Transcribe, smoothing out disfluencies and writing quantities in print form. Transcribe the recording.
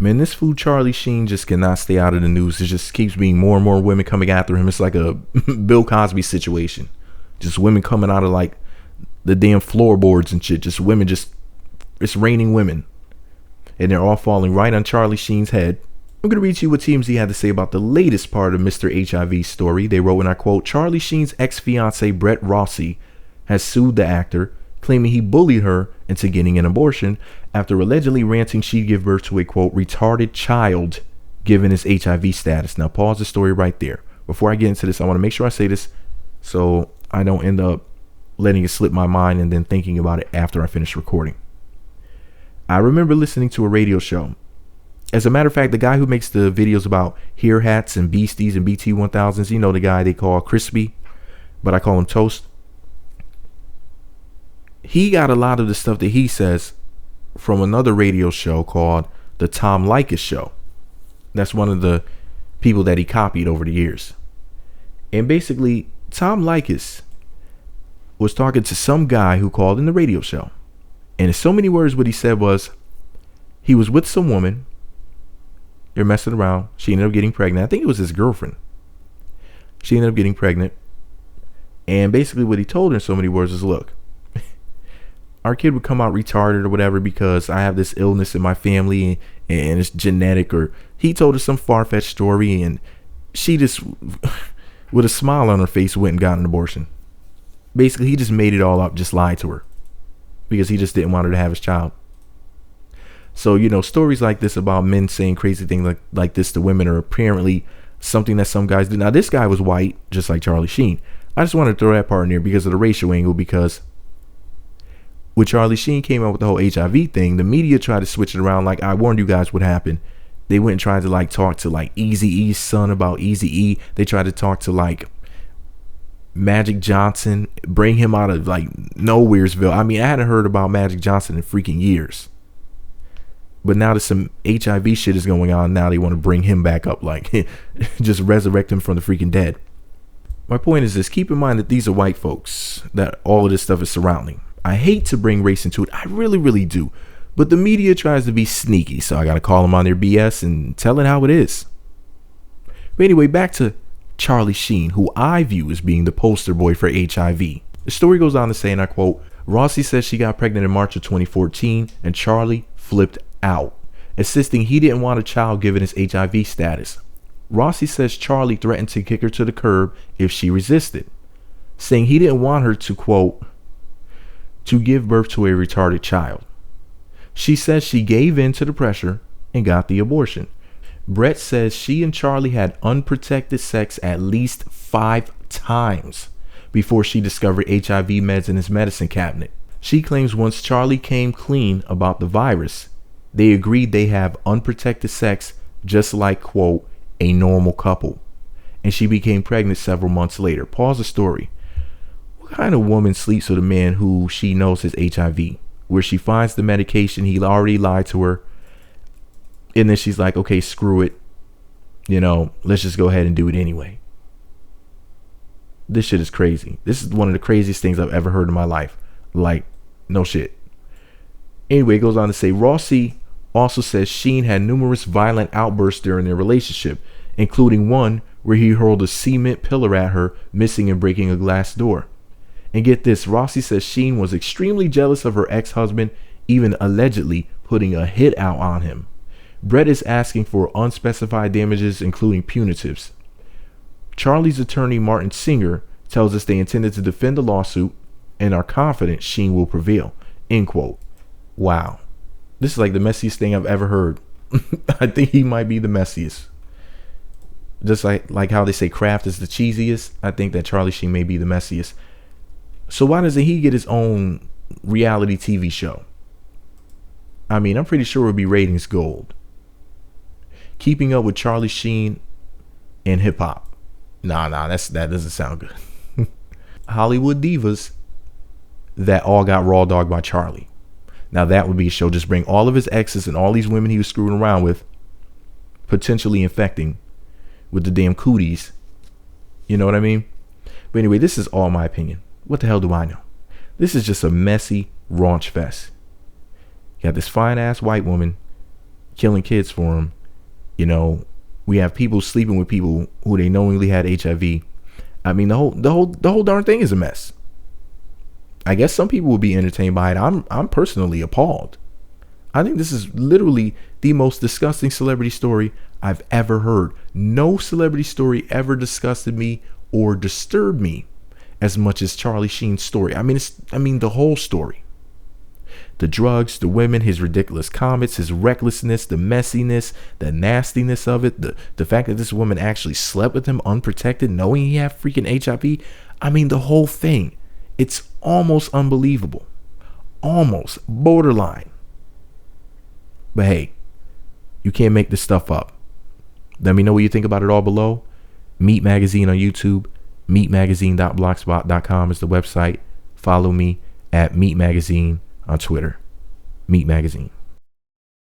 Man, this fool Charlie Sheen just cannot stay out of the news. It just keeps being more and more women coming after him. It's like a Bill Cosby situation. Just women coming out of like the damn floorboards and shit. Just women, it's raining women. And they're all falling right on Charlie Sheen's head. I'm going to read you what TMZ had to say about the latest part of Mr. HIV's story. They wrote, and I quote, Charlie Sheen's ex-fiance Brett Rossi has sued the actor, claiming he bullied her into getting an abortion after allegedly ranting she'd give birth to a, quote, retarded child given his HIV status. Now, pause the story right there. Before I get into this, I want to make sure I say this so I don't end up letting it slip my mind and then thinking about it after I finish recording. I remember listening to a radio show. As a matter of fact, the guy who makes the videos about hair hats and beasties and BT 1000s, you know, the guy they call Crispy, but I call him Toast. He got a lot of the stuff that he says from another radio show called the Tom Leykis Show. That's one of the people that he copied over the years. And basically, Tom Leykis was talking to some guy who called in the radio show. And in so many words, what he said was, he was with some woman. They're messing around. She ended up getting pregnant. I think it was his girlfriend. She ended up getting pregnant. And basically what he told her in so many words is, look, our kid would come out retarded or whatever because I have this illness in my family and it's genetic. Or he told her some far-fetched story and she just, with a smile on her face, went and got an abortion. Basically, he just made it all up, just lied to her because he just didn't want her to have his child. So, you know, stories like this about men saying crazy things like this to women are apparently something that some guys do. Now, this guy was white, just like Charlie Sheen. I just wanted to throw that part in there because of the racial angle, because when Charlie Sheen came out with the whole HIV thing, the media tried to switch it around. Like I warned you guys what happened. They went and tried to like talk to like Eazy-E's son about Eazy-E. They tried to talk to like Magic Johnson, bring him out of like Nowheresville. I mean, I hadn't heard about Magic Johnson in freaking years. But now that some HIV shit is going on, now they want to bring him back up, like just resurrect him from the freaking dead. My point is this: keep in mind that these are white folks that all of this stuff is surrounding. I hate to bring race into it. I really, really do. But the media tries to be sneaky, so I got to call them on their BS and tell it how it is. But anyway, back to Charlie Sheen, who I view as being the poster boy for HIV. The story goes on to say, and I quote, Rossi says she got pregnant in March of 2014, and Charlie flipped out, insisting he didn't want a child given his HIV status. Rossi says Charlie threatened to kick her to the curb if she resisted, saying he didn't want her to, quote, to give birth to a retarded child. She says she gave in to the pressure and got the abortion. Brett says she and Charlie had unprotected sex at least 5 times before she discovered HIV meds in his medicine cabinet. She claims once Charlie came clean about the virus, they agreed they have unprotected sex just like, quote, a normal couple. And she became pregnant several months later. Pause the story. What kind of woman sleeps with a man who she knows has HIV? Where she finds the medication, he already lied to her. And then she's like, okay, screw it. You know, let's just go ahead and do it anyway. This shit is crazy. This is one of the craziest things I've ever heard in my life. Like, no shit. Anyway, it goes on to say, Rossi also says Sheen had numerous violent outbursts during their relationship, including one where he hurled a cement pillar at her, missing and breaking a glass door. And get this, Rossi says Sheen was extremely jealous of her ex-husband, even allegedly putting a hit out on him. Brett is asking for unspecified damages, including punitives. Charlie's attorney, Martin Singer, tells us they intended to defend the lawsuit and are confident Sheen will prevail. End quote. Wow. This is like the messiest thing I've ever heard. I think he might be the messiest. Just like how they say Kraft is the cheesiest, I think that Charlie Sheen may be the messiest. So why doesn't he get his own reality TV show? I mean, I'm pretty sure it would be ratings gold. Keeping up with Charlie Sheen and hip hop. Nah, that doesn't sound good. Hollywood divas that all got raw dogged by Charlie. Now that would be a show. Just bring all of his exes and all these women he was screwing around with, potentially infecting with the damn cooties. You know what I mean? But anyway, this is all my opinion. What the hell do I know? This is just a messy raunch fest. You got this fine ass white woman killing kids for him. You know, we have people sleeping with people who they knowingly had HIV. I mean, the whole darn thing is a mess. I guess some people will be entertained by it. I'm personally appalled. I think this is literally the most disgusting celebrity story I've ever heard. No celebrity story ever disgusted me or disturbed me as much as Charlie Sheen's story. I mean the whole story. The drugs, the women, his ridiculous comments, his recklessness, the messiness, the nastiness of it, the fact that this woman actually slept with him unprotected, knowing he had freaking HIV. I mean, the whole thing. It's almost unbelievable. Almost borderline. But hey, you can't make this stuff up. Let me know what you think about it all below. Meat Magazine on YouTube. Meatmagazine.blogspot.com is the website. Follow me at Meat Magazine on Twitter. Meat Magazine.